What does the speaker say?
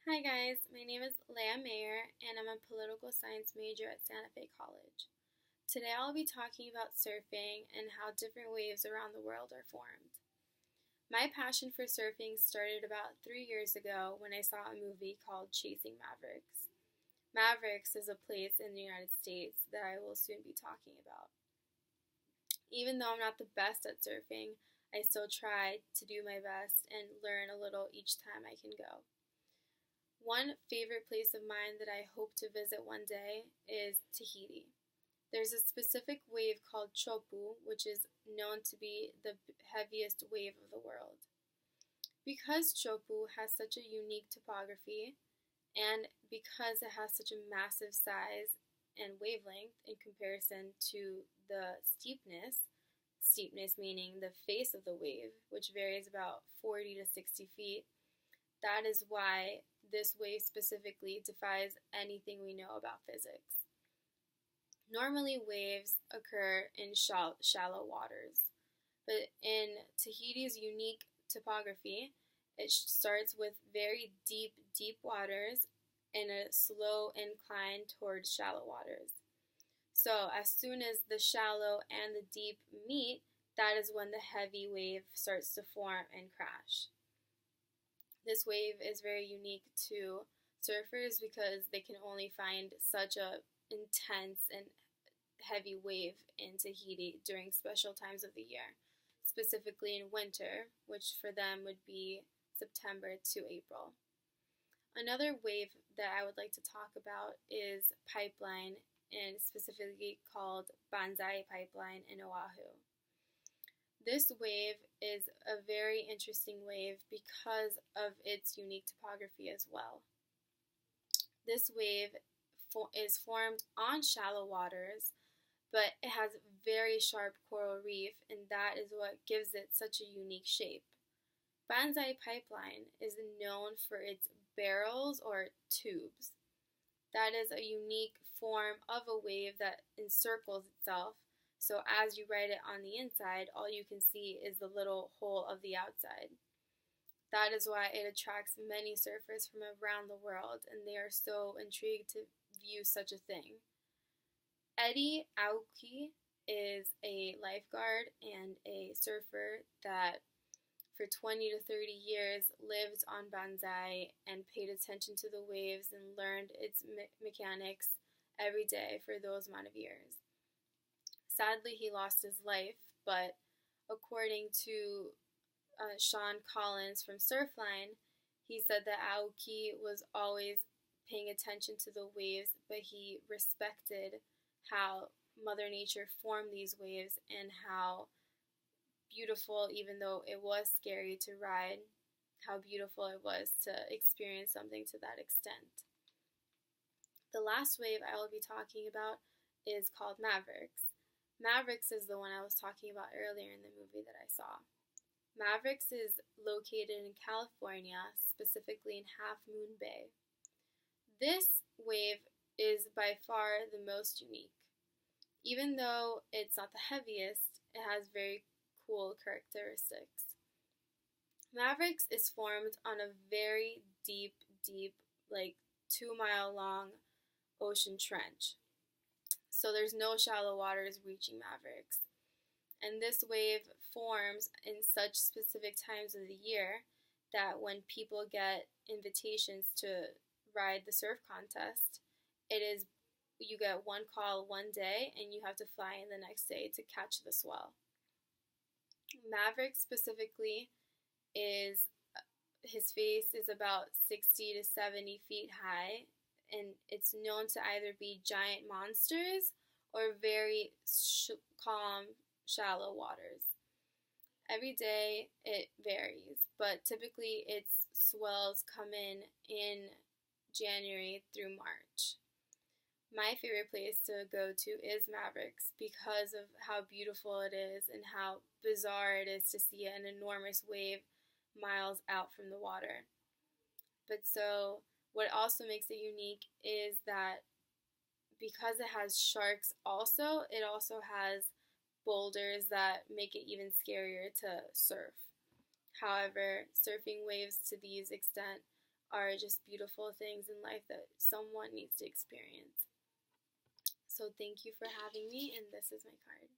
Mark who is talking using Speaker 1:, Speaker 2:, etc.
Speaker 1: Hi guys, my name is Leah Mayer and I'm a political science major at Santa Fe College. Today I'll be talking about surfing and how different waves around the world are formed. My passion for surfing started about 3 years ago when I saw a movie called Chasing Mavericks. Mavericks is a place in the United States that I will soon be talking about. Even though I'm not the best at surfing, I still try to do my best and learn a little each time I can go. One favorite place of mine that I hope to visit one day is Tahiti. There's a specific wave called Chopu, which is known to be the heaviest wave of the world. Because Chopu has such a unique topography, and because it has such a massive size and wavelength in comparison to the steepness meaning the face of the wave, which varies about 40 to 60 feet, that is why this wave specifically defies anything we know about physics. Normally, waves occur in shallow waters, but in Tahiti's unique topography, it starts with very deep waters and a slow incline towards shallow waters. So, as soon as the shallow and the deep meet, that is when the heavy wave starts to form and crash. This wave is very unique to surfers because they can only find such a intense and heavy wave in Tahiti during special times of the year, specifically in winter, which for them would be September to April. Another wave that I would like to talk about is Pipeline, and specifically called Banzai Pipeline in Oahu. This wave is a very interesting wave because of its unique topography as well. This wave is formed on shallow waters, but it has very sharp coral reef, and that is what gives it such a unique shape. Banzai Pipeline is known for its barrels or tubes. That is a unique form of a wave that encircles itself. So as you ride it on the inside, all you can see is the little hole of the outside. That is why it attracts many surfers from around the world, and they are so intrigued to view such a thing. Eddie Aoki is a lifeguard and a surfer that for 20 to 30 years lived on Banzai and paid attention to the waves and learned its mechanics every day for those amount of years. Sadly, he lost his life, but according to Sean Collins from Surfline, he said that Aoki was always paying attention to the waves, but he respected how Mother Nature formed these waves and how beautiful, even though it was scary to ride, how beautiful it was to experience something to that extent. The last wave I will be talking about is called Mavericks. Mavericks is the one I was talking about earlier in the movie that I saw. Mavericks is located in California, specifically in Half Moon Bay. This wave is by far the most unique. Even though it's not the heaviest, it has very cool characteristics. Mavericks is formed on a very deep, like 2 mile long ocean trench. So there's no shallow waters reaching Mavericks. And this wave forms in such specific times of the year that when people get invitations to ride the surf contest, you get one call one day and you have to fly in the next day to catch the swell. Maverick specifically his face is about 60 to 70 feet high, and it's known to either be giant monsters or very calm, shallow waters. Every day it varies, but typically its swells come in January through March. My favorite place to go to is Mavericks because of how beautiful it is and how bizarre it is to see an enormous wave miles out from the water. But so what also makes it unique is that because it has sharks also, it also has boulders that make it even scarier to surf. However, surfing waves to these extent are just beautiful things in life that someone needs to experience. So thank you for having me, and this is my card.